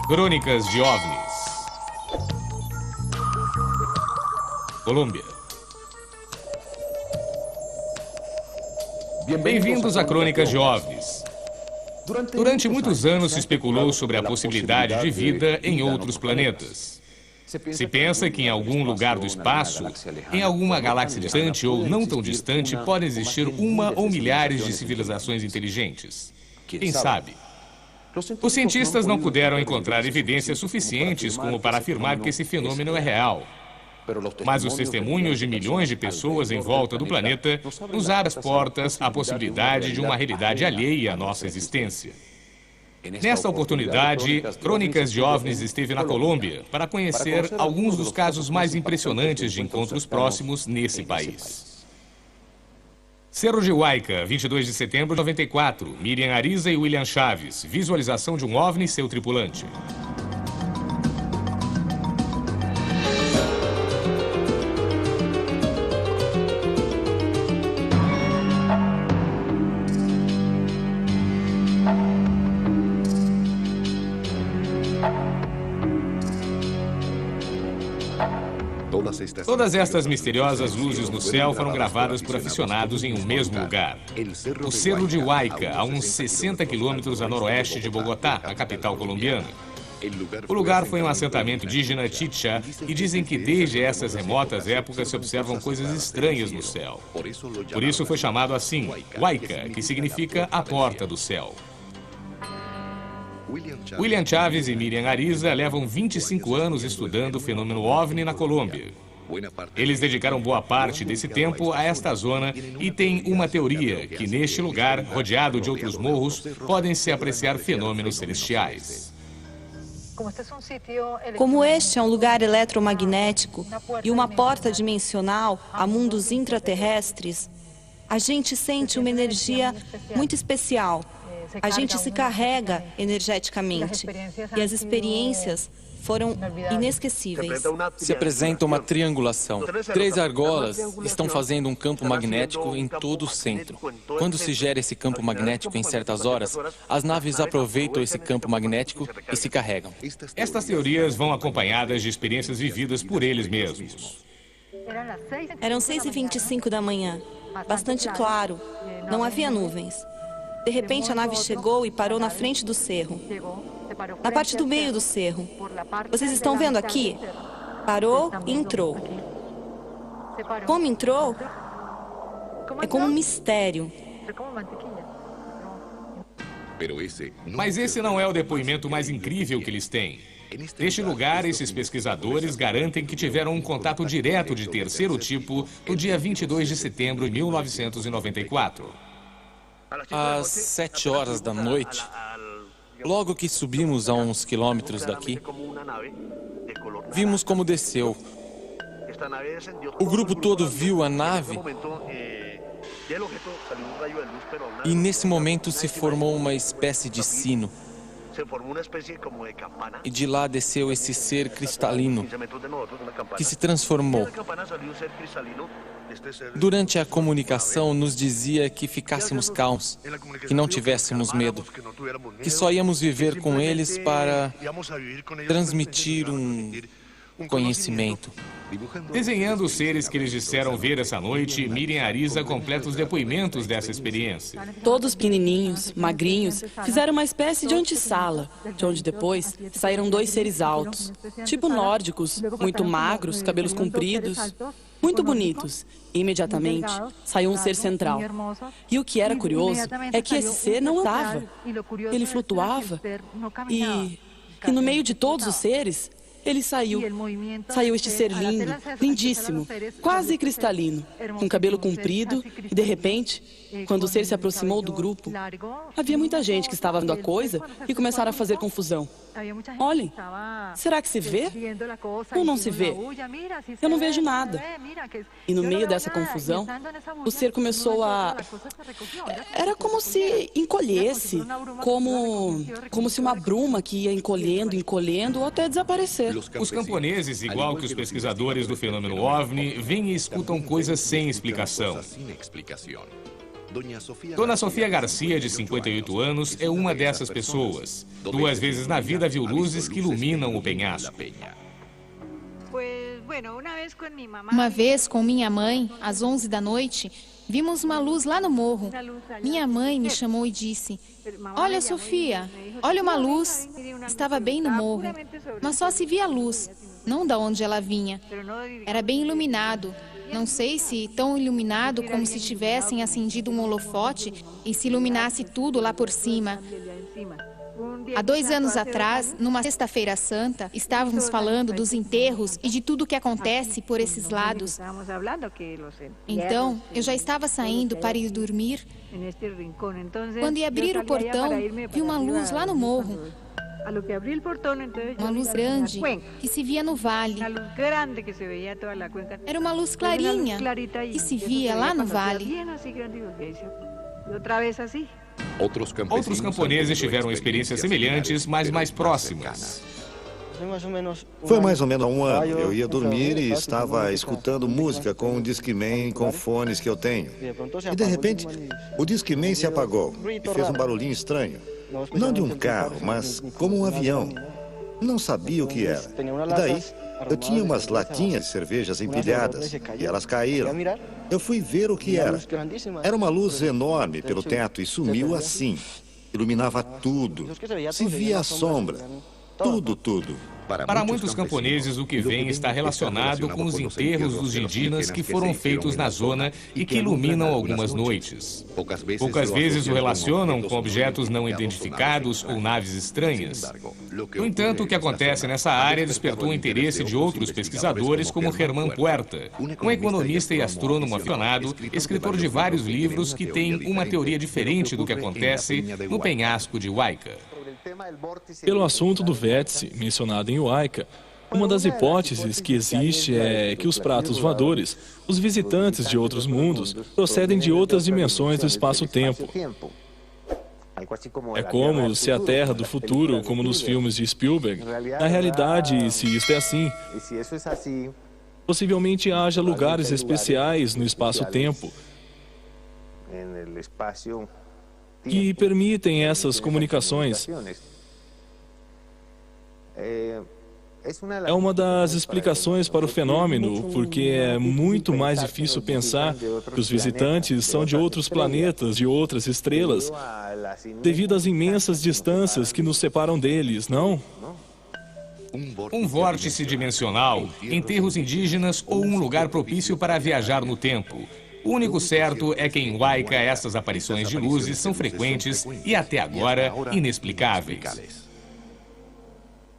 Crônicas de OVNIs. Colômbia. Bem-vindos a Crônicas de OVNIs. Durante muitos anos se especulou sobre a possibilidade de vida em outros planetas. Se pensa que em algum lugar do espaço, em alguma galáxia distante ou não tão distante, podem existir uma ou milhares de civilizações inteligentes. Quem sabe? Os cientistas não puderam encontrar evidências suficientes como para afirmar que esse fenômeno é real. Mas os testemunhos de milhões de pessoas em volta do planeta nos abrem as portas à possibilidade de uma realidade alheia à nossa existência. Nesta oportunidade, Crônicas de OVNIs esteve na Colômbia para conhecer alguns dos casos mais impressionantes de encontros próximos nesse país. Cerro de Huayca, 22 de setembro de 94, Miriam Ariza e William Chaves. Visualização de um OVNI e seu tripulante. Todas estas misteriosas luzes no céu foram gravadas por aficionados em um mesmo lugar. O Cerro de Huayca, a uns 60 quilômetros a noroeste de Bogotá, a capital colombiana. O lugar foi um assentamento indígena Chicha e dizem que desde essas remotas épocas se observam coisas estranhas no céu. Por isso foi chamado assim, Huayca, que significa a porta do céu. William Chaves e Miriam Ariza levam 25 anos estudando o fenômeno OVNI na Colômbia. Eles dedicaram boa parte desse tempo a esta zona e têm uma teoria que neste lugar, rodeado de outros morros, podem se apreciar fenômenos celestiais. Como este é um lugar eletromagnético e uma porta dimensional a mundos intraterrestres, a gente sente uma energia muito especial. A gente se carrega energeticamente e as experiências foram inesquecíveis. Se apresenta uma triangulação. 3 argolas estão fazendo um campo magnético em todo o centro. Quando se gera esse campo magnético em certas horas, as naves aproveitam esse campo magnético e se carregam. Estas teorias vão acompanhadas de experiências vividas por eles mesmos. Eram 6h25 da manhã, bastante claro, não havia nuvens. De repente, a nave chegou e parou na frente do cerro, na parte do meio do cerro. Vocês estão vendo aqui? Parou e entrou. Como entrou? É como um mistério. Mas esse não é o depoimento mais incrível que eles têm. Neste lugar, esses pesquisadores garantem que tiveram um contato direto de terceiro tipo no dia 22 de setembro de 1994. Às 7 horas da noite, logo que subimos a uns quilômetros daqui, vimos como desceu. O grupo todo viu a nave e nesse momento se formou uma espécie de sino. E de lá desceu esse ser cristalino que se transformou. Durante a comunicação, nos dizia que ficássemos calmos, que não tivéssemos medo, que só íamos viver com eles para transmitir um conhecimento. Desenhando os seres que eles disseram ver essa noite, Miriam Ariza completa os depoimentos dessa experiência. Todos pequenininhos, magrinhos, fizeram uma espécie de antessala, de onde depois saíram 2 seres altos, tipo nórdicos, muito magros, cabelos compridos, muito bonitos. E imediatamente saiu um ser central. E o que era curioso é que esse ser não andava, ele flutuava e no meio de todos os seres, ele saiu. Saiu este ser lindo, lindíssimo, quase cristalino, com cabelo comprido e, de repente, quando o ser se aproximou do grupo, havia muita gente que estava vendo a coisa e começaram a fazer confusão. Olhem, será que se vê ou não se vê? Eu não vejo nada. E no meio dessa confusão, o ser começou a... Era como se encolhesse, como se uma bruma que ia encolhendo, encolhendo ou até desaparecer. Os camponeses, igual que os pesquisadores do fenômeno OVNI, veem e escutam coisas sem explicação. Dona Sofia Garcia, de 58 anos, é uma dessas pessoas. 2 vezes na vida viu luzes que iluminam o penhasco. Uma vez, com minha mãe, às 11 da noite, vimos uma luz lá no morro. Minha mãe me chamou e disse: "Olha, Sofia, olha uma luz." Estava bem no morro, mas só se via a luz, não da onde ela vinha. Era bem iluminado. Não sei se tão iluminado como se tivessem acendido um holofote e se iluminasse tudo lá por cima. Há 2 anos atrás, numa sexta-feira santa, estávamos falando dos enterros e de tudo o que acontece por esses lados. Então, eu já estava saindo para ir dormir. Quando ia abrir o portão, vi uma luz lá no morro. Uma luz grande que se via no vale. Era uma luz clarinha que se via lá no vale. Outros camponeses tiveram experiências semelhantes, mas mais próximas. Foi mais ou menos há 1 ano. Eu ia dormir e estava escutando música com um Discman com fones que eu tenho. E de repente, o Discman se apagou e fez um barulhinho estranho. Não de um carro, mas como um avião. Não sabia o que era. E daí, eu tinha umas latinhas de cervejas empilhadas e elas caíram. Eu fui ver o que era. Era uma luz enorme pelo teto e sumiu assim. Iluminava tudo. Se via a sombra. Tudo. Para muitos camponeses, o que vem está relacionado com os enterros dos indígenas que foram feitos na zona e que iluminam algumas noites. Poucas vezes o relacionam com objetos não identificados ou naves estranhas. No entanto, o que acontece nessa área despertou o interesse de outros pesquisadores, como Germán Puerta, um economista e astrônomo aficionado, escritor de vários livros que tem uma teoria diferente do que acontece no penhasco de Huayca. Pelo assunto do vértice, mencionado em Huayca, uma das hipóteses que existe é que os pratos voadores, os visitantes de outros mundos, procedem de outras dimensões do espaço-tempo. É como se a Terra do futuro, como nos filmes de Spielberg, na realidade, se isto é assim, possivelmente haja lugares especiais no espaço-tempo que permitem essas comunicações. É uma das explicações para o fenômeno, porque é muito mais difícil pensar que os visitantes são de outros planetas, de outras estrelas, devido às imensas distâncias que nos separam deles, não? Um vórtice dimensional, enterros indígenas ou um lugar propício para viajar no tempo. O único certo é que em Huayca essas aparições de luzes são frequentes e, até agora, inexplicáveis.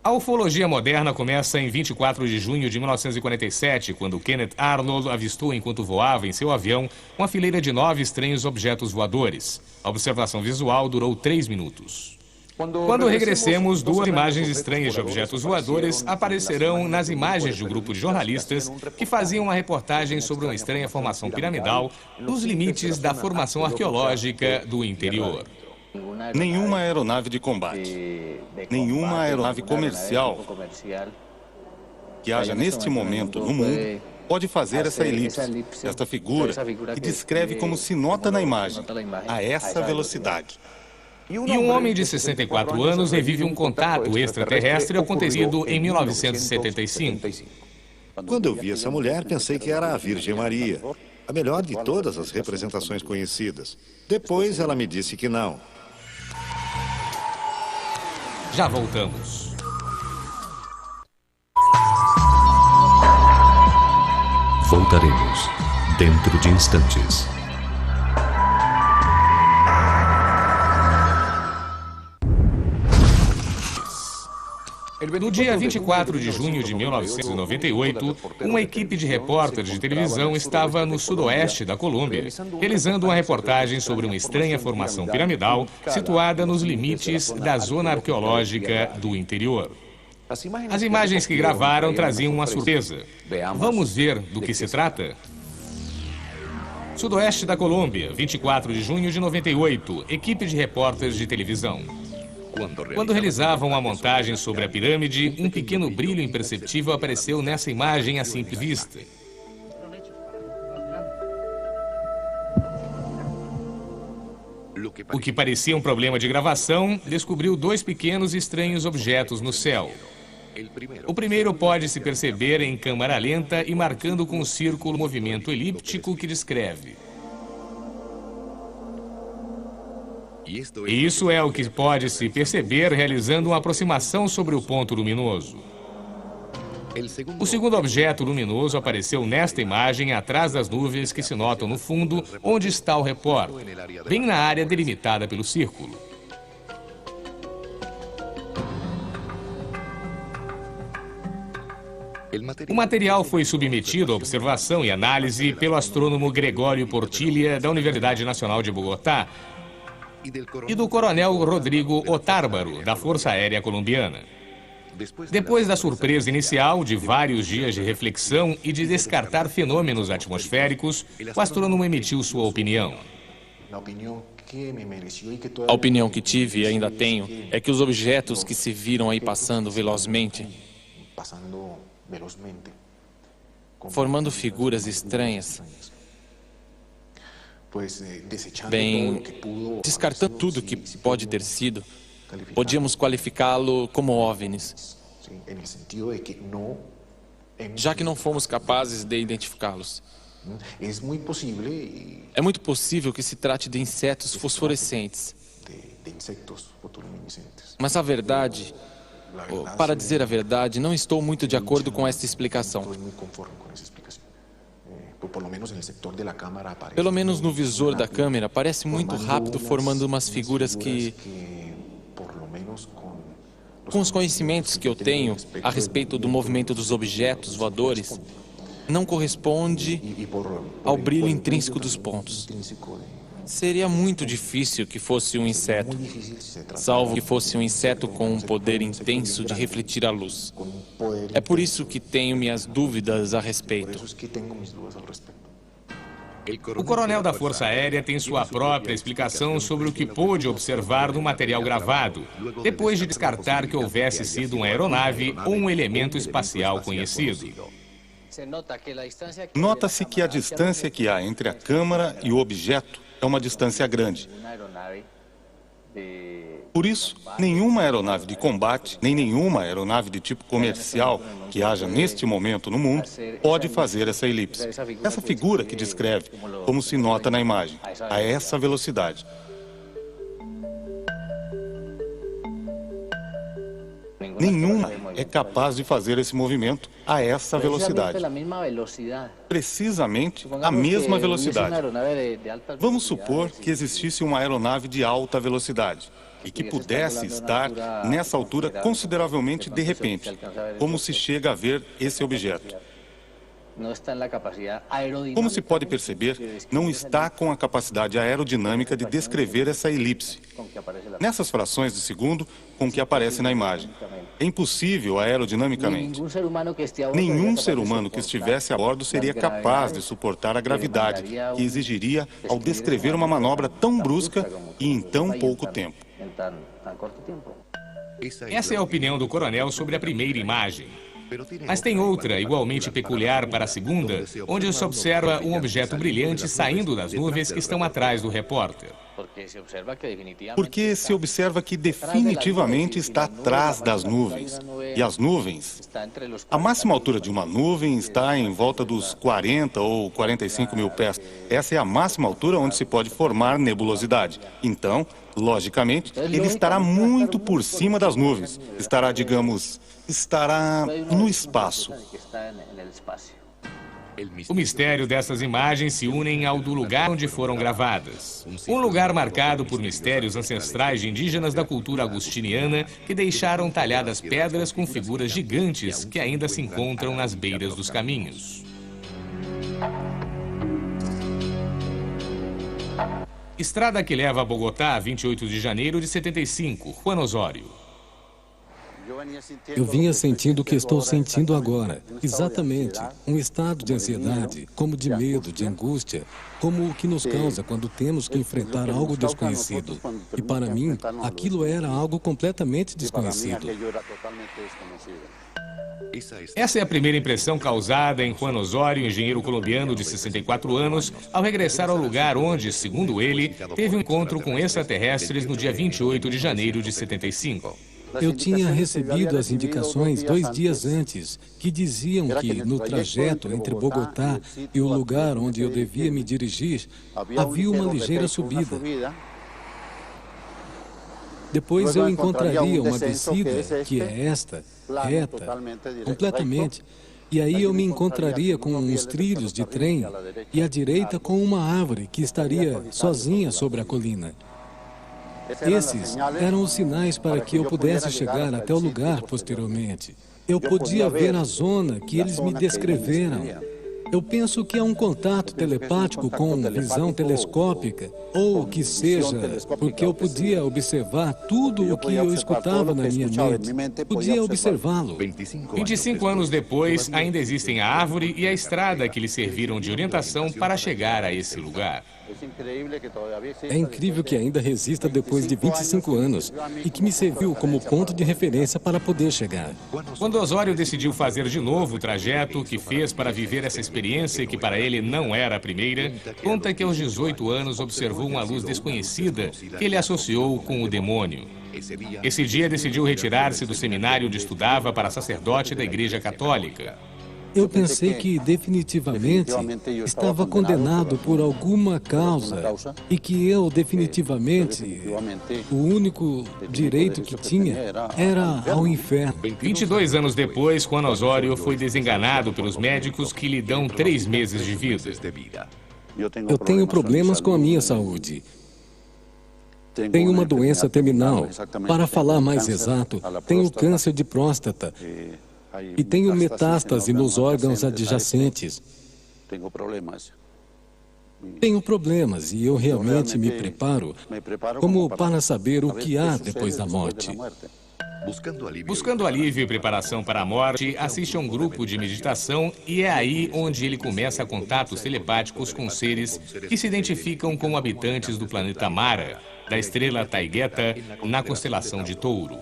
A ufologia moderna começa em 24 de junho de 1947, quando Kenneth Arnold avistou enquanto voava em seu avião uma fileira de 9 estranhos objetos voadores. A observação visual durou 3 minutos. Quando regressemos, 2 imagens estranhas de objetos voadores aparecerão nas imagens de um grupo de jornalistas que faziam uma reportagem sobre uma estranha formação piramidal nos limites da formação arqueológica do interior. Nenhuma aeronave de combate, nenhuma aeronave comercial que haja neste momento no mundo pode fazer essa elipse, esta figura que descreve como se nota na imagem, a essa velocidade. E um homem de 64 anos revive um contato extraterrestre acontecido em 1975. Quando eu vi essa mulher, pensei que era a Virgem Maria, a melhor de todas as representações conhecidas. Depois ela me disse que não. Já voltamos. Voltaremos dentro de instantes. No dia 24 de junho de 1998, uma equipe de repórteres de televisão estava no sudoeste da Colômbia, realizando uma reportagem sobre uma estranha formação piramidal situada nos limites da zona arqueológica do interior. As imagens que gravaram traziam uma surpresa. Vamos ver do que se trata? Sudoeste da Colômbia, 24 de junho de 98, equipe de repórteres de televisão. Quando realizavam a montagem sobre a pirâmide, um pequeno brilho imperceptível apareceu nessa imagem à simples vista. O que parecia um problema de gravação descobriu dois pequenos e estranhos objetos no céu. O primeiro pode se perceber em câmara lenta e marcando com um círculo o movimento elíptico que descreve. E isso é o que pode se perceber realizando uma aproximação sobre o ponto luminoso. O segundo objeto luminoso apareceu nesta imagem atrás das nuvens que se notam no fundo, onde está o repórter, bem na área delimitada pelo círculo. O material foi submetido à observação e análise pelo astrônomo Gregório Portilha, da Universidade Nacional de Bogotá, e do coronel Rodrigo Otárbaro, da Força Aérea Colombiana. Depois da surpresa inicial de vários dias de reflexão e de descartar fenômenos atmosféricos, o astrônomo emitiu sua opinião. A opinião que tive e ainda tenho é que os objetos que se viram aí passando velozmente, formando figuras estranhas, bem, descartando tudo que pode ter sido, podíamos qualificá-lo como OVNIs, já que não fomos capazes de identificá-los. É muito possível que se trate de insetos fosforescentes. Mas a verdade, para dizer a verdade, não estou muito de acordo com esta explicação. Pelo menos no visor da câmera, parece muito rápido, formando umas figuras que, com os conhecimentos que eu tenho a respeito do movimento dos objetos voadores, não corresponde ao brilho intrínseco dos pontos. Seria muito difícil que fosse um inseto, salvo que fosse um inseto com um poder intenso de refletir a luz. É por isso que tenho minhas dúvidas a respeito. O coronel da Força Aérea tem sua própria explicação sobre o que pôde observar no material gravado, depois de descartar que houvesse sido uma aeronave ou um elemento espacial conhecido. Nota-se que a distância que há entre a câmara e o objeto é uma distância grande. Por isso, nenhuma aeronave de combate, nem nenhuma aeronave de tipo comercial que haja neste momento no mundo, pode fazer essa elipse. Essa figura que descreve, como se nota na imagem, a essa velocidade. Nenhuma é capaz de fazer esse movimento a essa velocidade. Precisamente a mesma velocidade. Vamos supor que existisse uma aeronave de alta velocidade e que pudesse estar nessa altura consideravelmente de repente, como se chega a ver esse objeto. Como se pode perceber, não está com a capacidade aerodinâmica de descrever essa elipse, nessas frações de segundo com que aparece na imagem. É impossível aerodinamicamente. Nenhum ser humano que estivesse a bordo seria capaz de suportar a gravidade que exigiria ao descrever uma manobra tão brusca e em tão pouco tempo. Essa é a opinião do coronel sobre a primeira imagem. Mas tem outra, igualmente peculiar para a segunda, onde se observa um objeto brilhante saindo das nuvens que estão atrás do repórter. Porque se observa que definitivamente está atrás das nuvens. E as nuvens, a máxima altura de uma nuvem está em volta dos 40 ou 45 mil pés. Essa é a máxima altura onde se pode formar nebulosidade. Então, logicamente, ele estará muito por cima das nuvens. Estará, digamos, no espaço. O mistério dessas imagens se une ao do lugar onde foram gravadas. Um lugar marcado por mistérios ancestrais de indígenas da cultura agustiniana que deixaram talhadas pedras com figuras gigantes que ainda se encontram nas beiras dos caminhos. Estrada que leva a Bogotá, 28 de janeiro de 75, Juan Osório. Eu vinha sentindo o que estou sentindo agora, exatamente, um estado de ansiedade, como de medo, de angústia, como o que nos causa quando temos que enfrentar algo desconhecido. E para mim, aquilo era algo completamente desconhecido. Essa é a primeira impressão causada em Juan Osório, engenheiro colombiano de 64 anos, ao regressar ao lugar onde, segundo ele, teve um encontro com extraterrestres no dia 28 de janeiro de 75. Eu tinha recebido as indicações 2 dias antes, que diziam que no trajeto entre Bogotá e o lugar onde eu devia me dirigir, havia uma ligeira subida. Depois eu encontraria uma descida, que é esta, reta, completamente, e aí eu me encontraria com uns trilhos de trem e à direita com uma árvore que estaria sozinha sobre a colina. Esses eram os sinais para que eu pudesse chegar até o lugar posteriormente. Eu podia ver a zona que eles me descreveram. Eu penso que é um contato telepático com visão telescópica, ou que seja, porque eu podia observar tudo o que eu escutava na minha mente. Podia observá-lo. 25 anos depois, ainda existem a árvore e a estrada que lhe serviram de orientação para chegar a esse lugar. É incrível que ainda resista depois de 25 anos e que me serviu como ponto de referência para poder chegar. Quando Osório decidiu fazer de novo o trajeto que fez para viver essa experiência que para ele não era a primeira, conta que aos 18 anos observou uma luz desconhecida que ele associou com o demônio. Esse dia decidiu retirar-se do seminário onde estudava para sacerdote da Igreja Católica. Eu pensei que definitivamente estava condenado por alguma causa e que eu definitivamente, o único direito que tinha era ao inferno. 22 anos depois, Juan Osório foi desenganado pelos médicos que lhe dão 3 meses de vida. Eu tenho problemas com a minha saúde. Tenho uma doença terminal. Para falar mais exato, tenho câncer de próstata. E tenho metástase nos órgãos adjacentes. Tenho problemas e eu realmente me preparo como para saber o que há depois da morte. Buscando alívio e preparação para a morte, assiste a um grupo de meditação e é aí onde ele começa contatos telepáticos com seres que se identificam como habitantes do planeta Mara, da estrela Taigueta, na constelação de Touro.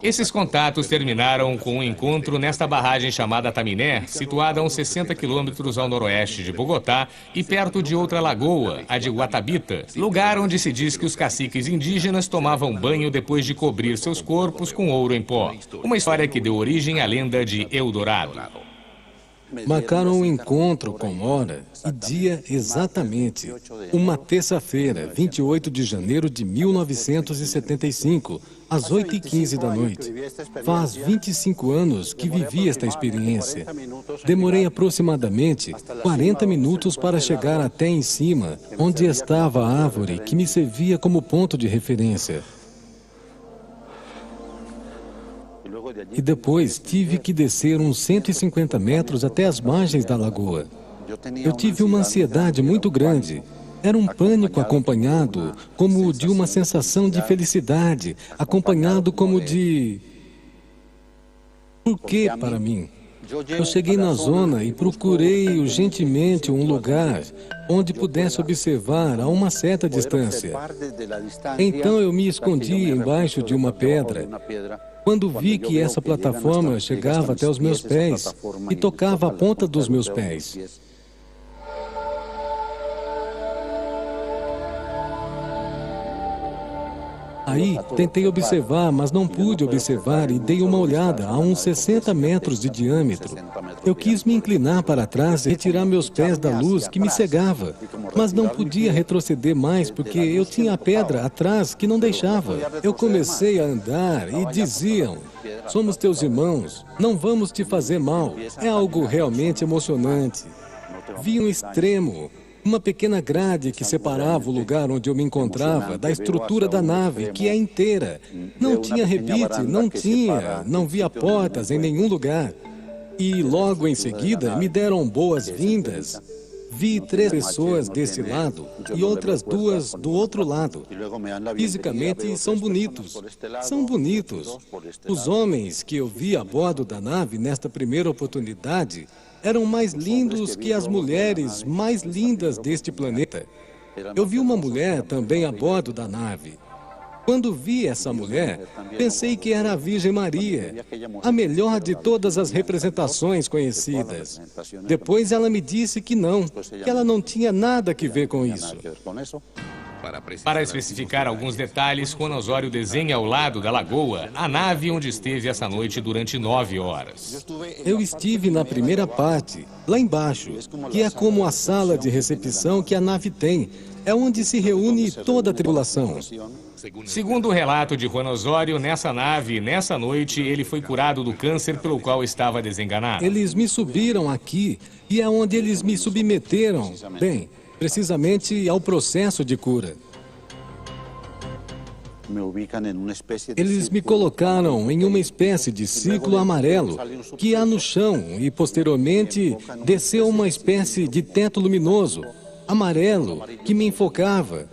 Esses contatos terminaram com um encontro nesta barragem chamada Taminé, situada a uns 60 quilômetros ao noroeste de Bogotá e perto de outra lagoa, a de Guatabita, lugar onde se diz que os caciques indígenas tomavam banho depois de cobrir seus corpos com ouro em pó. Uma história que deu origem à lenda de Eldorado. Marcaram um encontro com hora e dia exatamente. Uma terça-feira, 28 de janeiro de 1975, às 8h15 da noite. Faz 25 anos que vivi esta experiência. Demorei aproximadamente 40 minutos para chegar até em cima, onde estava a árvore que me servia como ponto de referência. E depois tive que descer uns 150 metros até as margens da lagoa. Eu tive uma ansiedade muito grande. Era um pânico acompanhado como de uma sensação de felicidade, acompanhado como de... Por que para mim? Eu cheguei na zona e procurei urgentemente um lugar onde pudesse observar a uma certa distância. Então eu me escondi embaixo de uma pedra. Quando vi que essa plataforma chegava até os meus pés e tocava a ponta dos meus pés. Aí, tentei observar, mas não pude observar e dei uma olhada a uns 60 metros de diâmetro. Eu quis me inclinar para trás e retirar meus pés da luz que me cegava, mas não podia retroceder mais porque eu tinha a pedra atrás que não deixava. Eu comecei a andar e diziam: "Somos teus irmãos, não vamos te fazer mal." É algo realmente emocionante. Vi um extremo. Uma pequena grade que separava o lugar onde eu me encontrava da estrutura da nave, que é inteira. Não tinha rebite, não via portas em nenhum lugar. E logo em seguida me deram boas-vindas. Vi 3 pessoas desse lado e outras 2 do outro lado. Fisicamente são bonitos. São bonitos. Os homens que eu vi a bordo da nave nesta primeira oportunidade eram mais lindos que as mulheres mais lindas deste planeta. Eu vi uma mulher também a bordo da nave. Quando vi essa mulher, pensei que era a Virgem Maria, a melhor de todas as representações conhecidas. Depois ela me disse que não, que ela não tinha nada a ver com isso. Para especificar alguns detalhes, Juan Osório desenha ao lado da lagoa a nave onde esteve essa noite durante 9 horas. Eu estive na primeira parte, lá embaixo, que é como a sala de recepção que a nave tem. É onde se reúne toda a tripulação. Segundo o relato de Juan Osório, nessa nave, nessa noite, ele foi curado do câncer pelo qual estava desenganado. Eles me subiram aqui e é onde eles me submeteram, bem, precisamente ao processo de cura. Eles me colocaram em uma espécie de círculo amarelo que há no chão e, posteriormente, desceu uma espécie de teto luminoso, amarelo, que me enfocava.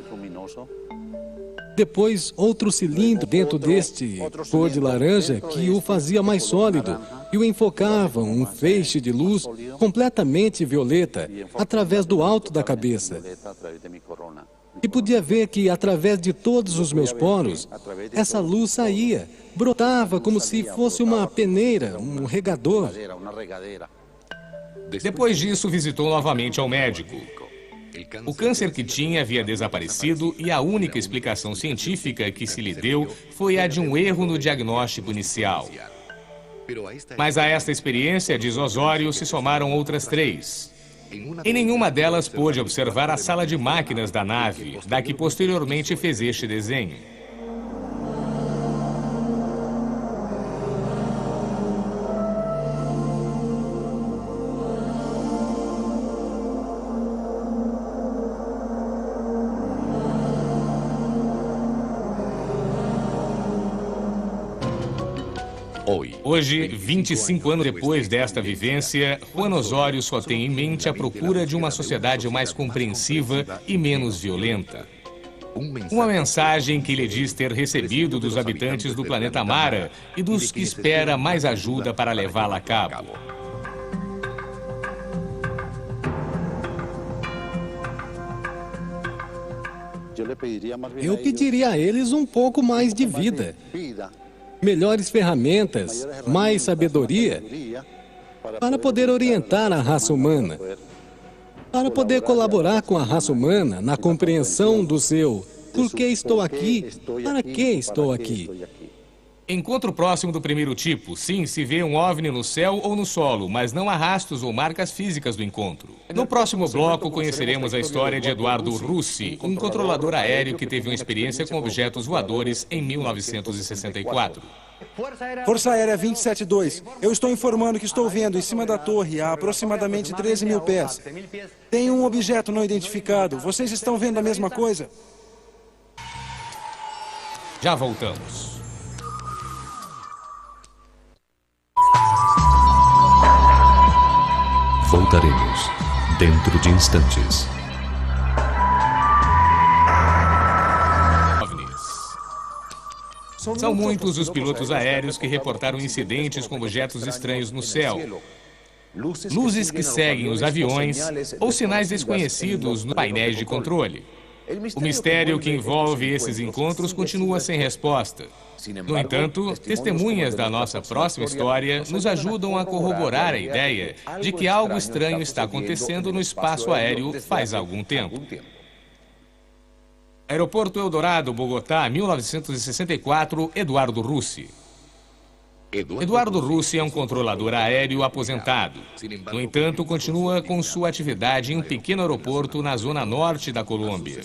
Depois, outro cilindro dentro deste cor de laranja que o fazia mais sólido e o enfocava um feixe de luz completamente violeta através do alto da cabeça. E podia ver que, através de todos os meus poros, essa luz saía, brotava como se fosse uma peneira, um regador. Depois disso, visitou novamente ao médico. O câncer que tinha havia desaparecido e a única explicação científica que se lhe deu foi a de um erro no diagnóstico inicial. Mas a esta experiência, diz Osório, se somaram outras 3. Em nenhuma delas pôde observar a sala de máquinas da nave, da que posteriormente fez este desenho. Hoje, 25 anos depois desta vivência, Juan Osório só tem em mente a procura de uma sociedade mais compreensiva e menos violenta. Uma mensagem que ele diz ter recebido dos habitantes do planeta Mara e dos que espera mais ajuda para levá-la a cabo. Eu pediria a eles um pouco mais de vida. Melhores ferramentas, mais sabedoria, para poder orientar a raça humana, para poder colaborar com a raça humana na compreensão do seu por que estou aqui, para que estou aqui. Encontro próximo do primeiro tipo. Sim, se vê um OVNI no céu ou no solo, mas não há rastros ou marcas físicas do encontro. No próximo bloco, conheceremos a história de Eduardo Russi, um controlador aéreo que teve uma experiência com objetos voadores em 1964. Força Aérea 272, eu estou informando que estou vendo em cima da torre a aproximadamente 13 mil pés. Tem um objeto não identificado. Vocês estão vendo a mesma coisa? Já voltamos. Voltaremos dentro de instantes. São muitos os pilotos aéreos que reportaram incidentes com objetos estranhos no céu. Luzes que seguem os aviões ou sinais desconhecidos nos painéis de controle. O mistério que envolve esses encontros continua sem resposta. No entanto, testemunhas da nossa próxima história nos ajudam a corroborar a ideia de que algo estranho está acontecendo no espaço aéreo faz algum tempo. Aeroporto Eldorado, Bogotá, 1964, Eduardo Russi. Eduardo Russi é um controlador aéreo aposentado. No entanto, continua com sua atividade em um pequeno aeroporto na zona norte da Colômbia.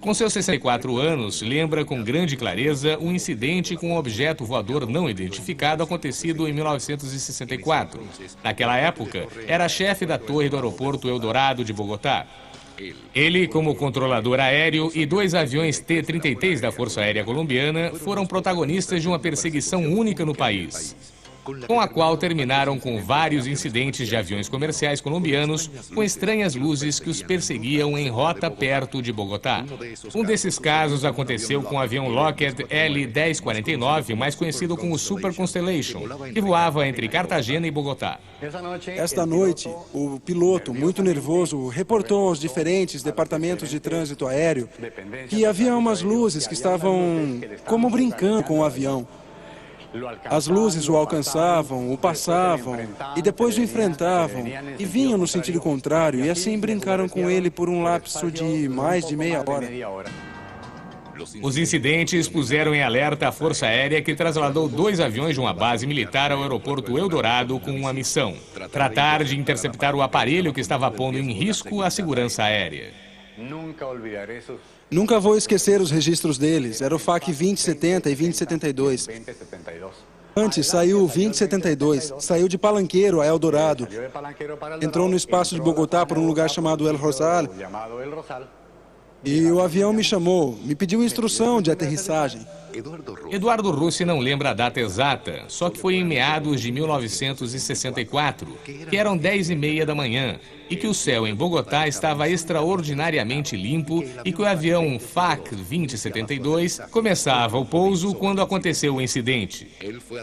Com seus 64 anos, lembra com grande clareza um incidente com um objeto voador não identificado acontecido em 1964. Naquela época, era chefe da torre do aeroporto Eldorado de Bogotá. Ele, como controlador aéreo, e 2 aviões T-33 da Força Aérea Colombiana foram protagonistas de uma perseguição única no país. com a qual terminaram com vários incidentes de aviões comerciais colombianos com estranhas luzes que os perseguiam em rota perto de Bogotá. Um desses casos aconteceu com o avião Lockheed L-1049, mais conhecido como Super Constellation, que voava entre Cartagena e Bogotá. Esta noite, o piloto, muito nervoso, reportou aos diferentes departamentos de trânsito aéreo que havia umas luzes que estavam como brincando com o avião. As luzes o alcançavam, o passavam e depois o enfrentavam e vinham no sentido contrário e assim brincaram com ele por um lapso de mais de meia hora. Os incidentes puseram em alerta a Força Aérea, que trasladou 2 aviões de uma base militar ao aeroporto Eldorado com uma missão: tratar de interceptar o aparelho que estava pondo em risco a segurança aérea. Nunca vou esquecer os registros deles. Era o FAC 2070 e 2072. Antes saiu o 2072, saiu de Palanqueiro a Eldorado, entrou no espaço de Bogotá por um lugar chamado El Rosal. E o avião me chamou, me pediu instrução de aterrissagem. Eduardo Russi não lembra a data exata, só que foi em meados de 1964, que eram 10h30 da manhã, e que o céu em Bogotá estava extraordinariamente limpo e que o avião FAC 2072 começava o pouso quando aconteceu o incidente.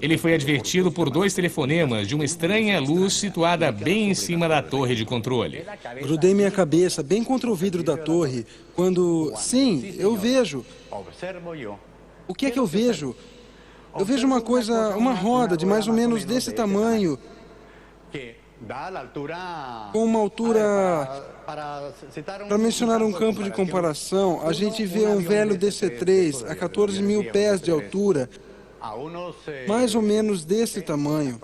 Ele foi advertido por 2 telefonemas de uma estranha luz situada bem em cima da torre de controle. Grudei minha cabeça bem contra o vidro da torre, quando... Sim, eu vejo. O que é que eu vejo? Eu vejo uma coisa, uma roda de mais ou menos desse tamanho, com uma altura... Para mencionar um campo de comparação, a gente vê um velho DC-3 a 14 mil pés de altura, mais ou menos desse tamanho.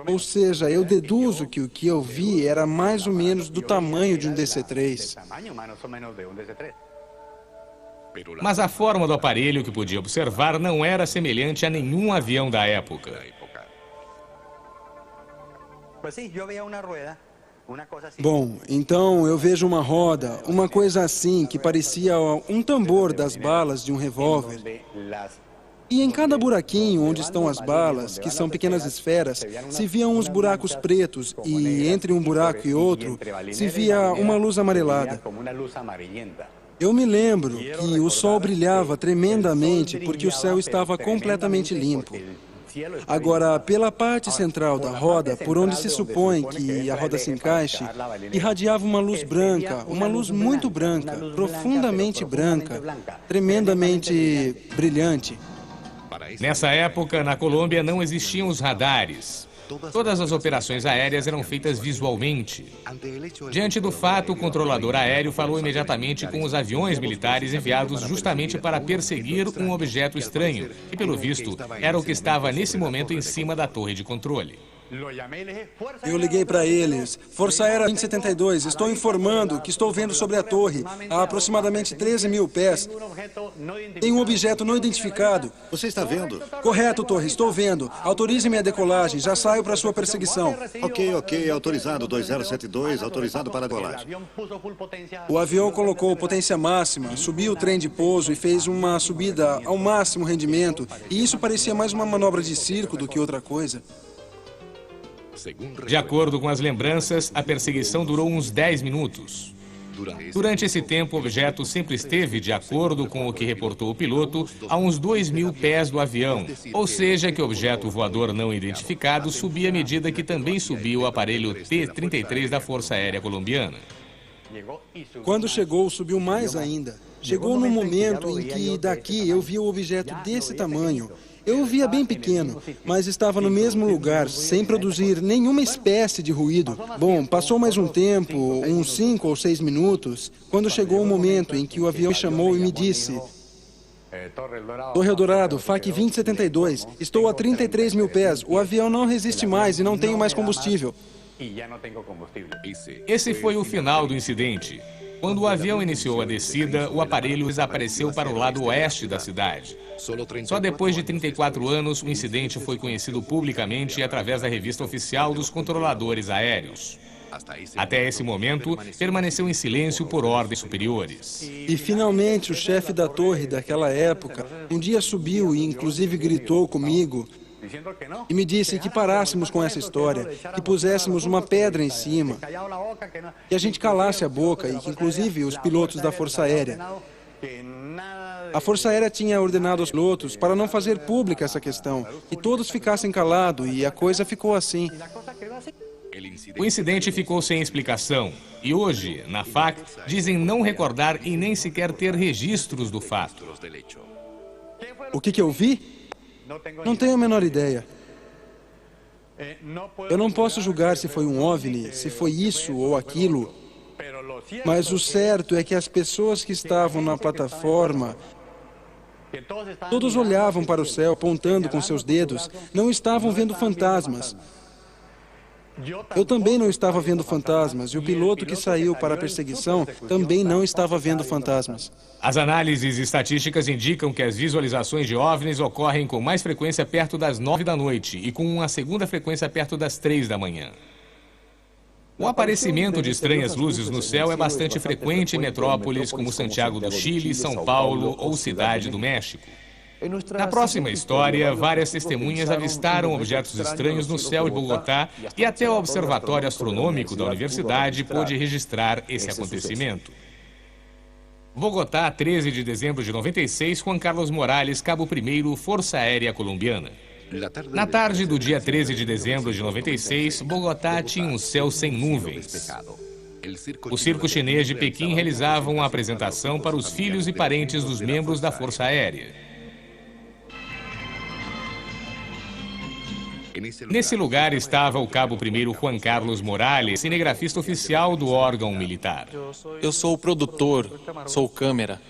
Ou seja, eu deduzo que o que eu vi era mais ou menos do tamanho de um DC-3. Mas a forma do aparelho que podia observar não era semelhante a nenhum avião da época. Bom, então eu vejo uma roda, uma coisa assim, que parecia um tambor das balas de um revólver. E em cada buraquinho onde estão as balas, que são pequenas esferas, se viam uns buracos pretos e entre um buraco e outro se via uma luz amarelada. Eu me lembro que o sol brilhava tremendamente porque o céu estava completamente limpo. Agora, pela parte central da roda, por onde se supõe que a roda se encaixe, irradiava uma luz branca, uma luz muito branca, profundamente branca, tremendamente brilhante. Nessa época, na Colômbia, não existiam os radares. Todas as operações aéreas eram feitas visualmente. Diante do fato, o controlador aéreo falou imediatamente com os aviões militares enviados justamente para perseguir um objeto estranho, que, pelo visto, era o que estava nesse momento em cima da torre de controle. Eu liguei para eles. Força Aérea 2072, estou informando que estou vendo sobre a torre, a aproximadamente 13 mil pés. Tem um objeto não identificado. Você está vendo? Correto, torre, estou vendo. Autorize minha decolagem, já saio para sua perseguição. Ok, autorizado 2072, autorizado para a decolagem. O avião colocou potência máxima, subiu o trem de pouso e fez uma subida ao máximo rendimento, e isso parecia mais uma manobra de circo do que outra coisa. De acordo com as lembranças, a perseguição durou uns 10 minutos. Durante esse tempo, o objeto sempre esteve, de acordo com o que reportou o piloto, a uns 2.000 pés do avião. Ou seja, que o objeto voador não identificado subia à medida que também subia o aparelho T-33 da Força Aérea Colombiana. Quando chegou, subiu mais ainda. Chegou no momento em que daqui eu vi o objeto desse tamanho. Eu o via bem pequeno, mas estava no mesmo lugar, sem produzir nenhuma espécie de ruído. Bom, passou mais um tempo, uns 5 ou 6 minutos, quando chegou o momento em que o avião me chamou e me disse: Torre Eldorado, FAC 2072, estou a 33 mil pés, o avião não resiste mais e não tenho mais combustível. Esse foi o final do incidente. Quando o avião iniciou a descida, o aparelho desapareceu para o lado oeste da cidade. Só depois de 34 anos, o incidente foi conhecido publicamente através da revista oficial dos controladores aéreos. Até esse momento, permaneceu em silêncio por ordens superiores. E finalmente o chefe da torre daquela época um dia subiu e inclusive gritou comigo e me disse que parássemos com essa história, que puséssemos uma pedra em cima, que a gente calasse a boca e que inclusive os pilotos da Força Aérea. A Força Aérea tinha ordenado aos pilotos para não fazer pública essa questão, que todos ficassem calados e a coisa ficou assim. O incidente ficou sem explicação e hoje, na FAC, dizem não recordar e nem sequer ter registros do fato. O que eu vi? Não tenho a menor ideia. Eu não posso julgar se foi um OVNI, se foi isso ou aquilo, mas o certo é que as pessoas que estavam na plataforma, todos olhavam para o céu apontando com seus dedos, não estavam vendo fantasmas. Eu também não estava vendo fantasmas, e o piloto que saiu para a perseguição também não estava vendo fantasmas. As análises estatísticas indicam que as visualizações de OVNIs ocorrem com mais frequência perto das 9 da noite e com uma segunda frequência perto das 3 da manhã. O aparecimento de estranhas luzes no céu é bastante frequente em metrópoles como Santiago do Chile, São Paulo ou Cidade do México. Na próxima história, várias testemunhas avistaram objetos estranhos no céu de Bogotá e até o Observatório Astronômico da Universidade pôde registrar esse acontecimento. Bogotá, 13 de dezembro de 96, Juan Carlos Morales, Cabo I, Força Aérea Colombiana. Na tarde do dia 13 de dezembro de 96, Bogotá tinha um céu sem nuvens. O circo chinês de Pequim realizava uma apresentação para os filhos e parentes dos membros da Força Aérea. Nesse lugar estava o Cabo I Juan Carlos Morales, cinegrafista oficial do órgão militar. Eu sou o produtor, sou câmera.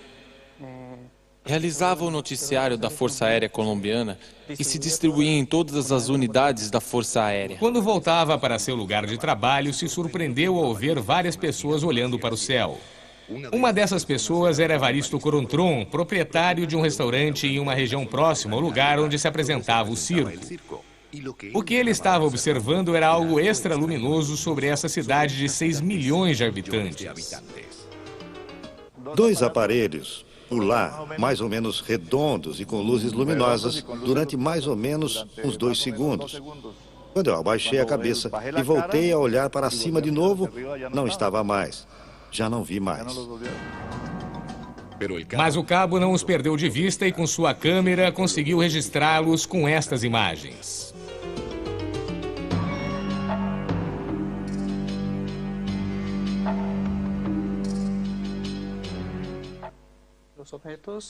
Realizava o noticiário da Força Aérea Colombiana e se distribuía em todas as unidades da Força Aérea. Quando voltava para seu lugar de trabalho, se surpreendeu ao ver várias pessoas olhando para o céu. Uma dessas pessoas era Evaristo Corontron, proprietário de um restaurante em uma região próxima ao lugar onde se apresentava o circo. O que ele estava observando era algo extraluminoso sobre essa cidade de 6 milhões de habitantes. 2 aparelhos, por lá, mais ou menos redondos e com luzes luminosas, durante mais ou menos uns 2 segundos. Quando eu abaixei a cabeça e voltei a olhar para cima de novo, não estava mais. Já não vi mais. Mas o cabo não os perdeu de vista e com sua câmera conseguiu registrá-los com estas imagens.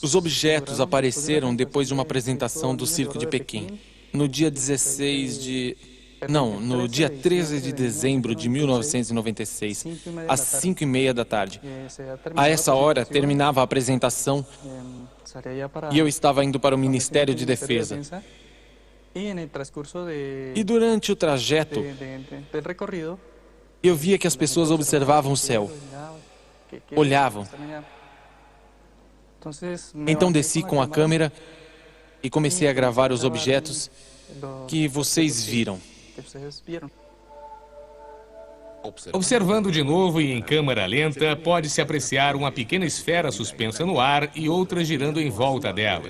Os objetos apareceram depois de uma apresentação do Circo de Pequim, no dia 13 de dezembro de 1996, às 5h30 da tarde. A essa hora, terminava a apresentação e eu estava indo para o Ministério de Defesa. E durante o trajeto, eu via que as pessoas observavam o céu, olhavam. Então desci com a câmera e comecei a gravar os objetos que vocês viram. Observando de novo e em câmera lenta, pode-se apreciar uma pequena esfera suspensa no ar e outra girando em volta dela.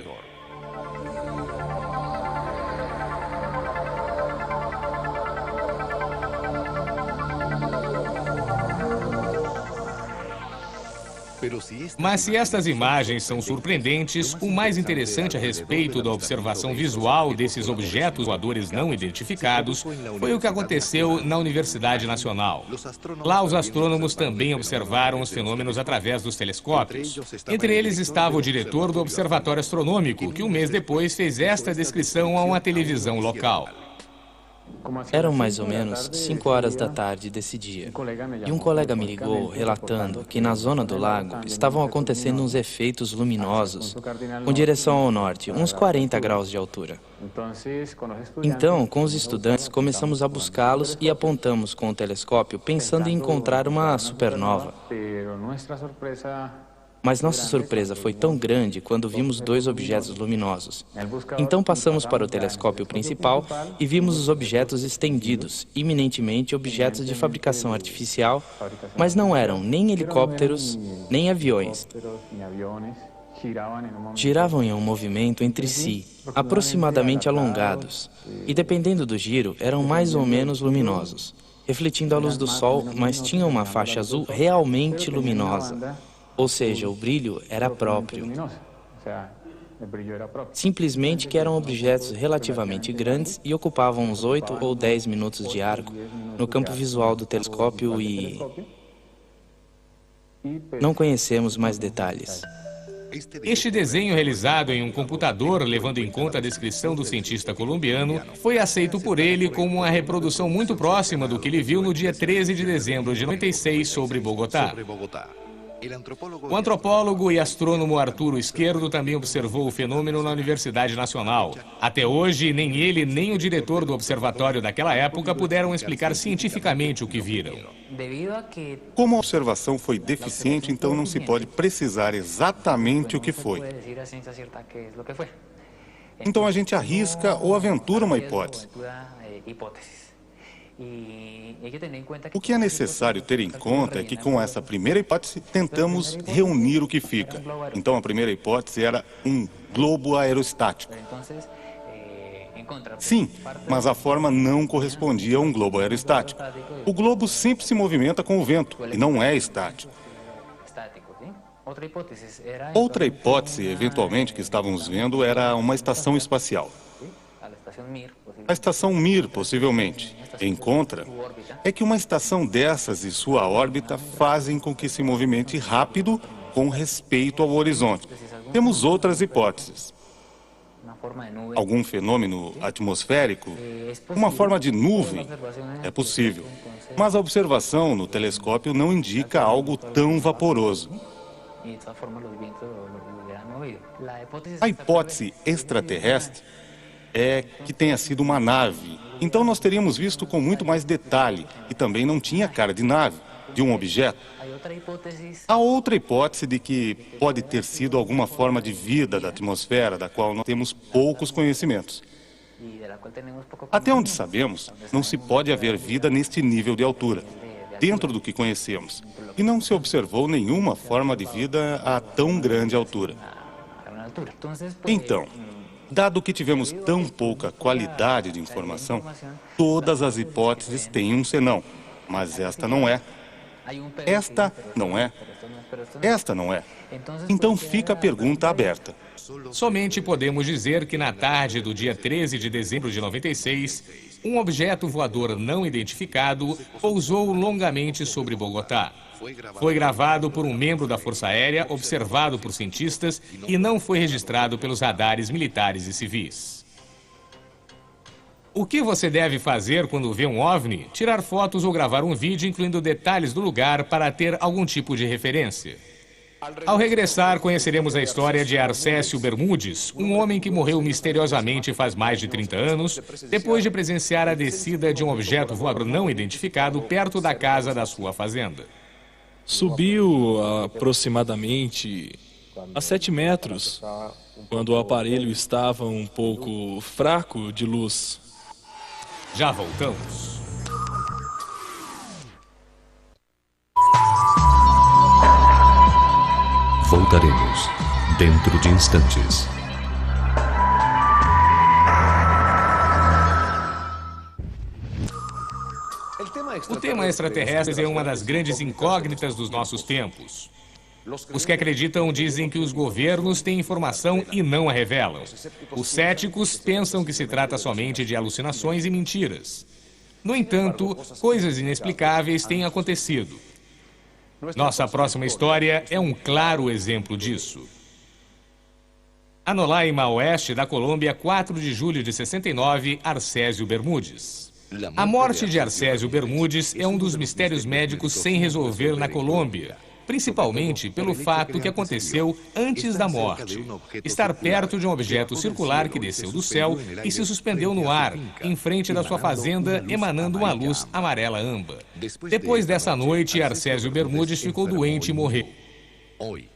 Mas se estas imagens são surpreendentes, o mais interessante a respeito da observação visual desses objetos voadores não identificados foi o que aconteceu na Universidade Nacional. Lá os astrônomos também observaram os fenômenos através dos telescópios. Entre eles estava o diretor do Observatório Astronômico, que um mês depois fez esta descrição a uma televisão local. Eram mais ou menos 5 horas da tarde desse dia, e um colega me ligou relatando que na zona do lago estavam acontecendo uns efeitos luminosos com direção ao norte, uns 40 graus de altura. Então, com os estudantes, começamos a buscá-los e apontamos com o telescópio pensando em encontrar uma supernova. Mas nossa surpresa foi tão grande quando vimos 2 objetos luminosos. Então passamos para o telescópio principal e vimos os objetos estendidos, iminentemente objetos de fabricação artificial, mas não eram nem helicópteros, nem aviões. Giravam em um movimento entre si, aproximadamente alongados, e dependendo do giro, eram mais ou menos luminosos, refletindo a luz do sol, mas tinham uma faixa azul realmente luminosa. Ou seja, o brilho era próprio. Simplesmente que eram objetos relativamente grandes e ocupavam uns 8 ou 10 minutos de arco no campo visual do telescópio e... não conhecemos mais detalhes. Este desenho, realizado em um computador, levando em conta a descrição do cientista colombiano, foi aceito por ele como uma reprodução muito próxima do que ele viu no dia 13 de dezembro de 96 sobre Bogotá. O antropólogo e astrônomo Arturo Izquierdo também observou o fenômeno na Universidade Nacional. Até hoje, nem ele nem o diretor do observatório daquela época puderam explicar cientificamente o que viram. Como a observação foi deficiente, então não se pode precisar exatamente o que foi. Então a gente arrisca ou aventura uma hipótese. O que é necessário ter em conta é que com essa primeira hipótese tentamos reunir o que fica. Então a primeira hipótese era um globo aerostático. Sim, mas a forma não correspondia a um globo aerostático. O globo sempre se movimenta com o vento e não é estático. Outra hipótese, eventualmente, que estávamos vendo era uma estação espacial. A estação Mir, possivelmente. Em contra, é que uma estação dessas e sua órbita fazem com que se movimente rápido com respeito ao horizonte. Temos outras hipóteses. Algum fenômeno atmosférico, uma forma de nuvem, é possível. Mas a observação no telescópio não indica algo tão vaporoso. A hipótese extraterrestre é que tenha sido uma nave. Então nós teríamos visto com muito mais detalhe e também não tinha cara de nave, de um objeto. Há outra hipótese de que pode ter sido alguma forma de vida da atmosfera, da qual nós temos poucos conhecimentos. Até onde sabemos, não se pode haver vida neste nível de altura, dentro do que conhecemos, e não se observou nenhuma forma de vida a tão grande altura. Então, dado que tivemos tão pouca qualidade de informação, todas as hipóteses têm um senão, mas esta não é. Esta não é. Esta não é. Então fica a pergunta aberta. Somente podemos dizer que na tarde do dia 13 de dezembro de 96, um objeto voador não identificado pousou longamente sobre Bogotá. Foi gravado por um membro da Força Aérea, observado por cientistas e não foi registrado pelos radares militares e civis. O que você deve fazer quando vê um OVNI? Tirar fotos ou gravar um vídeo incluindo detalhes do lugar para ter algum tipo de referência. Ao regressar, conheceremos a história de Arcésio Bermúdez, um homem que morreu misteriosamente faz mais de 30 anos, depois de presenciar a descida de um objeto voador não identificado perto da casa da sua fazenda. Subiu aproximadamente a 7 metros, quando o aparelho estava um pouco fraco de luz. Já voltamos. Voltaremos dentro de instantes. O tema extraterrestre é uma das grandes incógnitas dos nossos tempos. Os que acreditam dizem que os governos têm informação e não a revelam. Os céticos pensam que se trata somente de alucinações e mentiras. No entanto, coisas inexplicáveis têm acontecido. Nossa próxima história é um claro exemplo disso. Anolaima, oeste da Colômbia, 4 de julho de 69, Arcésio Bermúdez. A morte de Arcésio Bermúdez é um dos mistérios médicos sem resolver na Colômbia, principalmente pelo fato que aconteceu antes da morte. Estar perto de um objeto circular que desceu do céu e se suspendeu no ar, em frente da sua fazenda, emanando uma luz amarela-âmbar. Depois dessa noite, Arcésio Bermúdez ficou doente e morreu.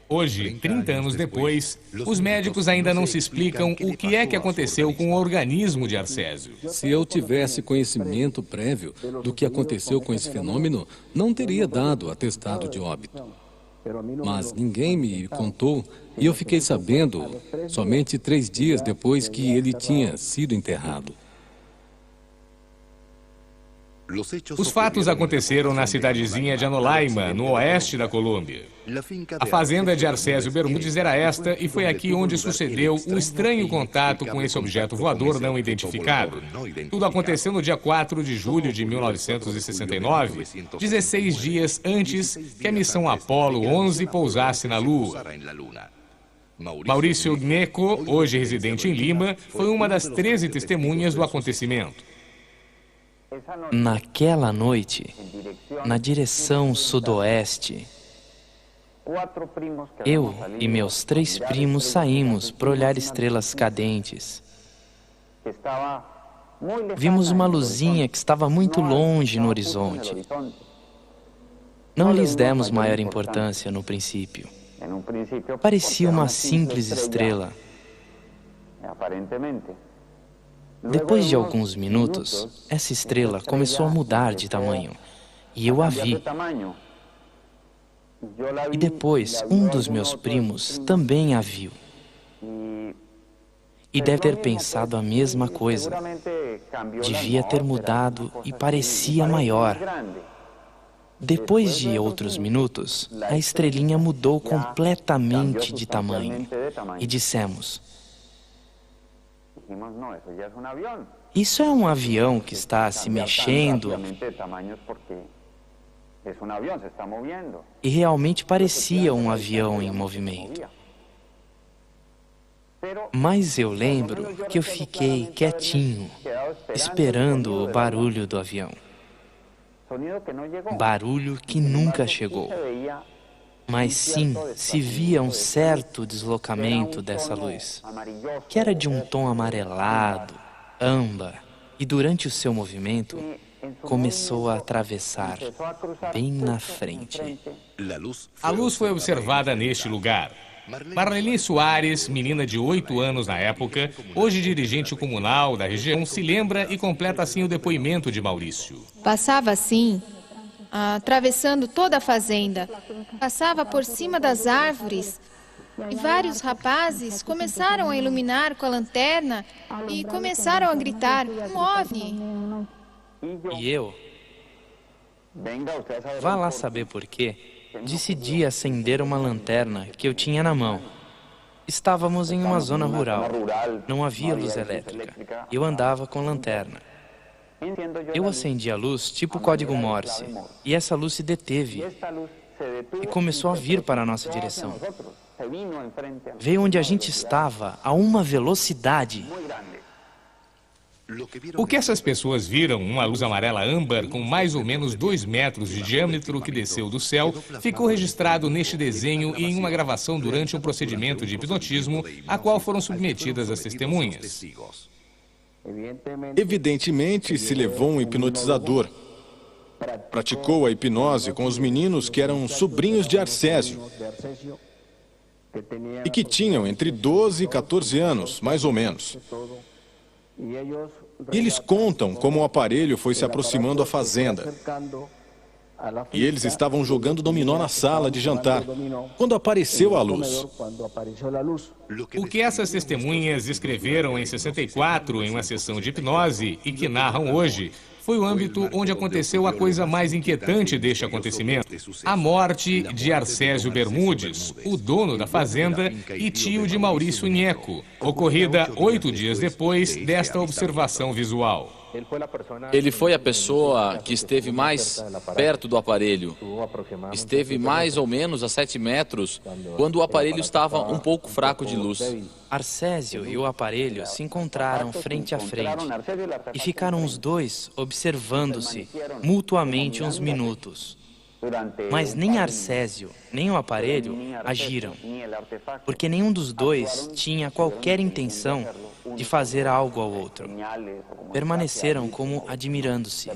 Hoje, 30 anos depois, os médicos ainda não se explicam o que é que aconteceu com o organismo de Arcésio. Se eu tivesse conhecimento prévio do que aconteceu com esse fenômeno, não teria dado atestado de óbito. Mas ninguém me contou e eu fiquei sabendo somente 3 dias depois que ele tinha sido enterrado. Os fatos aconteceram na cidadezinha de Anolaima, no oeste da Colômbia. A fazenda de Arcésio Bermúdez era esta e foi aqui onde sucedeu o estranho contato com esse objeto voador não identificado. Tudo aconteceu no dia 4 de julho de 1969, 16 dias antes que a missão Apollo 11 pousasse na Lua. Maurício Gnecco, hoje residente em Lima, foi uma das 13 testemunhas do acontecimento. Naquela noite, na direção sudoeste, eu e meus 3 primos saímos para olhar estrelas cadentes. Vimos uma luzinha que estava muito longe no horizonte. Não lhes demos maior importância no princípio. Parecia uma simples estrela. Depois de alguns minutos, essa estrela começou a mudar de tamanho, e eu a vi. E depois, um dos meus primos também a viu. E deve ter pensado a mesma coisa. Devia ter mudado e parecia maior. Depois de outros minutos, a estrelinha mudou completamente de tamanho, e dissemos: isso é um avião que está se mexendo. E realmente parecia um avião em movimento. Mas eu lembro que eu fiquei quietinho, esperando o barulho do avião. Barulho que nunca chegou. Mas sim, se via um certo deslocamento dessa luz, que era de um tom amarelado, âmbar, e durante o seu movimento, começou a atravessar bem na frente. A luz foi observada neste lugar. Marlene Soares, menina de 8 anos na época, hoje dirigente comunal da região, se lembra e completa assim o depoimento de Maurício. Passava assim, atravessando toda a fazenda. Passava por cima das árvores e vários rapazes começaram a iluminar com a lanterna e começaram a gritar: um OVNI! E eu, vá lá saber por quê, decidi acender uma lanterna que eu tinha na mão. Estávamos em uma zona rural, não havia luz elétrica. Eu andava com lanterna. Eu acendi a luz tipo código Morse, e essa luz se deteve e começou a vir para a nossa direção. Veio onde a gente estava a uma velocidade. O que essas pessoas viram, uma luz amarela âmbar com mais ou menos 2 metros de diâmetro que desceu do céu, ficou registrado neste desenho e em uma gravação durante um procedimento de hipnotismo a qual foram submetidas as testemunhas. Evidentemente, se levou um hipnotizador. Praticou a hipnose com os meninos que eram sobrinhos de Arcésio e que tinham entre 12 e 14 anos, mais ou menos. E eles contam como o aparelho foi se aproximando à fazenda. E eles estavam jogando dominó na sala de jantar, quando apareceu a luz. O que essas testemunhas escreveram em 64 em uma sessão de hipnose e que narram hoje foi o âmbito onde aconteceu a coisa mais inquietante deste acontecimento: a morte de Arcésio Bermúdez, o dono da fazenda e tio de Maurício Gnecco, ocorrida 8 dias depois desta observação visual. Ele foi a pessoa que esteve mais perto do aparelho. Esteve mais ou menos a 7 metros, quando o aparelho estava um pouco fraco de luz. Arcésio e o aparelho se encontraram frente a frente e ficaram os dois observando-se mutuamente uns minutos. Mas nem Arcésio, nem o aparelho agiram, porque nenhum dos dois tinha qualquer intenção de fazer algo ao outro. Permaneceram como admirando-se.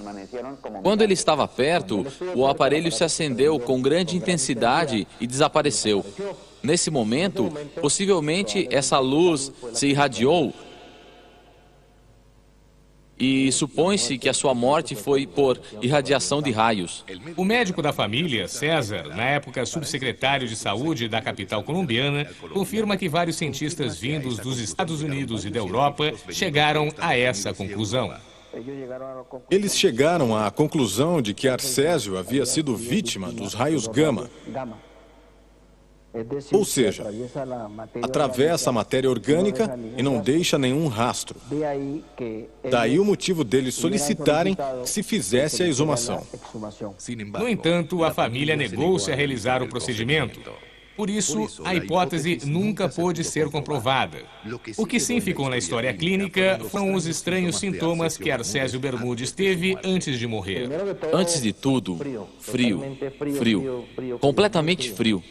Quando ele estava perto, o aparelho se acendeu com grande intensidade e desapareceu. Nesse momento, possivelmente essa luz se irradiou e supõe-se que a sua morte foi por irradiação de raios. O médico da família, César, na época subsecretário de saúde da capital colombiana, confirma que vários cientistas vindos dos Estados Unidos e da Europa chegaram a essa conclusão. Eles chegaram à conclusão de que Arcésio havia sido vítima dos raios gama. Ou seja, atravessa a matéria orgânica e não deixa nenhum rastro. Daí o motivo deles solicitarem que se fizesse a exumação. No entanto, a família negou-se a realizar o procedimento. Por isso, a hipótese nunca pôde ser comprovada. O que sim ficou na história clínica foram os estranhos sintomas que Arcésio Bermúdez teve antes de morrer. Antes de tudo, frio, completamente frio.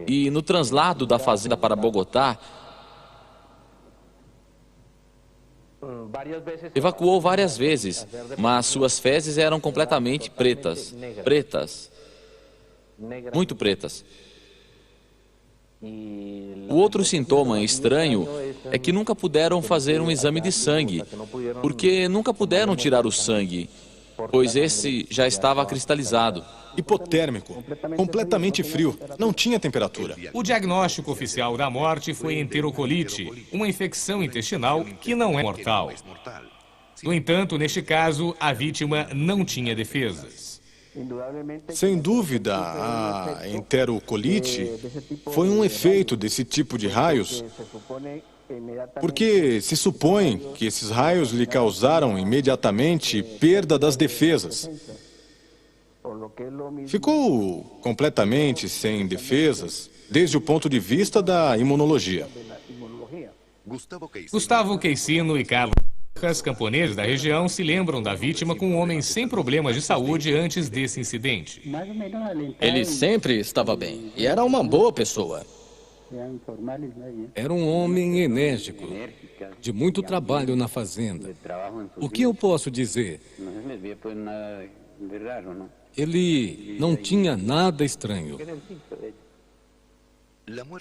E no traslado da fazenda para Bogotá, evacuou várias vezes, mas suas fezes eram completamente pretas, muito pretas. O outro sintoma estranho é que nunca puderam fazer um exame de sangue, porque nunca puderam tirar o sangue, pois esse já estava cristalizado. Hipotérmico, completamente frio, não tinha temperatura. O diagnóstico oficial da morte foi enterocolite, uma infecção intestinal que não é mortal. No entanto, neste caso, a vítima não tinha defesas. Sem dúvida, a enterocolite foi um efeito desse tipo de raios, porque se supõe que esses raios lhe causaram imediatamente perda das defesas. Ficou completamente sem defesas, desde o ponto de vista da imunologia. Gustavo Queicino e Carlos, camponeses da região, se lembram da vítima com um homem sem problemas de saúde antes desse incidente. Ele sempre estava bem e era uma boa pessoa. Era um homem enérgico, de muito trabalho na fazenda. O que eu posso dizer? Ele não tinha nada estranho.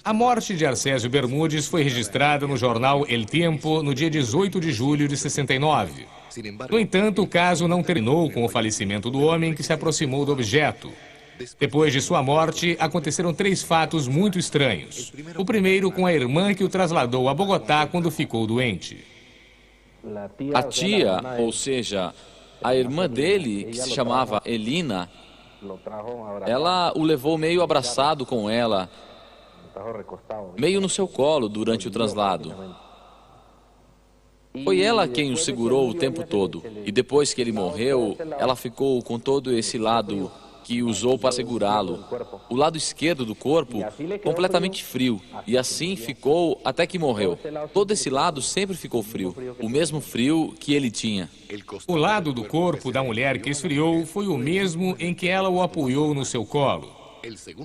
A morte de Arcésio Bermúdez foi registrada no jornal El Tiempo no dia 18 de julho de 69. No entanto, o caso não terminou com o falecimento do homem que se aproximou do objeto. Depois de sua morte, aconteceram 3 fatos muito estranhos. O primeiro com a irmã que o trasladou a Bogotá quando ficou doente. A tia, ou seja, a irmã dele, que se chamava Elina, ela o levou meio abraçado com ela, meio no seu colo durante o traslado. Foi ela quem o segurou o tempo todo. E depois que ele morreu, ela ficou com todo esse lado que usou para segurá-lo, o lado esquerdo do corpo completamente frio, e assim ficou até que morreu. Todo esse lado sempre ficou frio, o mesmo frio que ele tinha. O lado do corpo da mulher que esfriou foi o mesmo em que ela o apoiou no seu colo.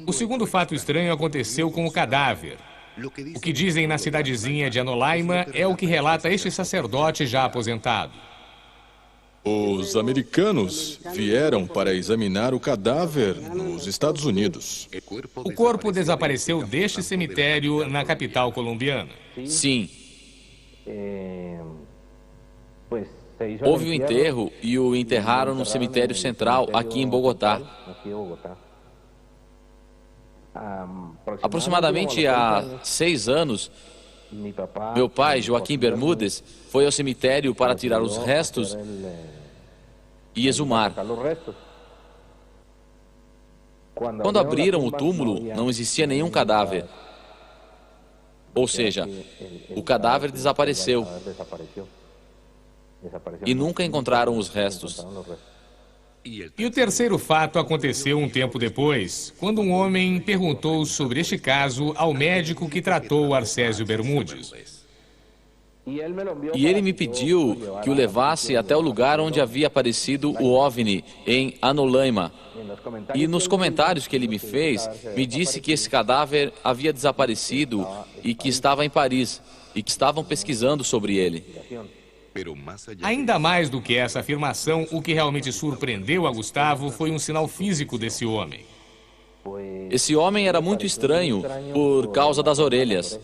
O segundo fato estranho aconteceu com o cadáver. O que dizem na cidadezinha de Anolaima é o que relata este sacerdote já aposentado. Os americanos vieram para examinar o cadáver nos Estados Unidos. O corpo desapareceu deste cemitério na capital colombiana. Sim. Houve o enterro e o enterraram no cemitério central aqui em Bogotá. Aproximadamente há 6 anos, meu pai, Joaquim Bermúdez, foi ao cemitério para tirar os restos e exumar. Quando abriram o túmulo, não existia nenhum cadáver. Ou seja, o cadáver desapareceu. E nunca encontraram os restos. E o terceiro fato aconteceu um tempo depois, quando um homem perguntou sobre este caso ao médico que tratou Arcésio Bermúdez. E ele me pediu que o levasse até o lugar onde havia aparecido o OVNI, em Anolaima. E nos comentários que ele me fez, me disse que esse cadáver havia desaparecido e que estava em Paris, e que estavam pesquisando sobre ele. Ainda mais do que essa afirmação, o que realmente surpreendeu a Gustavo foi um sinal físico desse homem. Esse homem era muito estranho por causa das orelhas.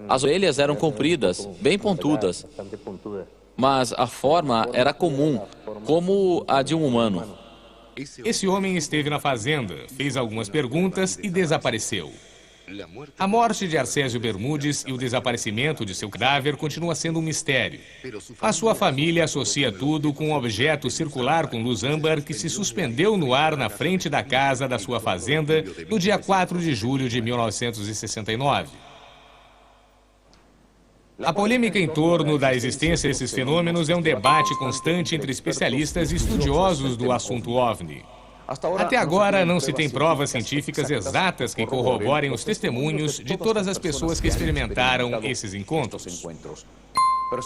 As orelhas eram compridas, bem pontudas, mas a forma era comum, como a de um humano. Esse homem esteve na fazenda, fez algumas perguntas e desapareceu. A morte de Arcésio Bermudes e o desaparecimento de seu cadáver continua sendo um mistério. A sua família associa tudo com um objeto circular com luz âmbar que se suspendeu no ar na frente da casa da sua fazenda no dia 4 de julho de 1969. A polêmica em torno da existência desses fenômenos é um debate constante entre especialistas e estudiosos do assunto OVNI. Até agora, não se tem provas científicas exatas que corroborem os testemunhos de todas as pessoas que experimentaram esses encontros.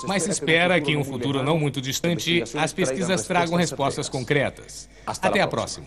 Mas se espera que em um futuro não muito distante, as pesquisas tragam respostas concretas. Até a próxima.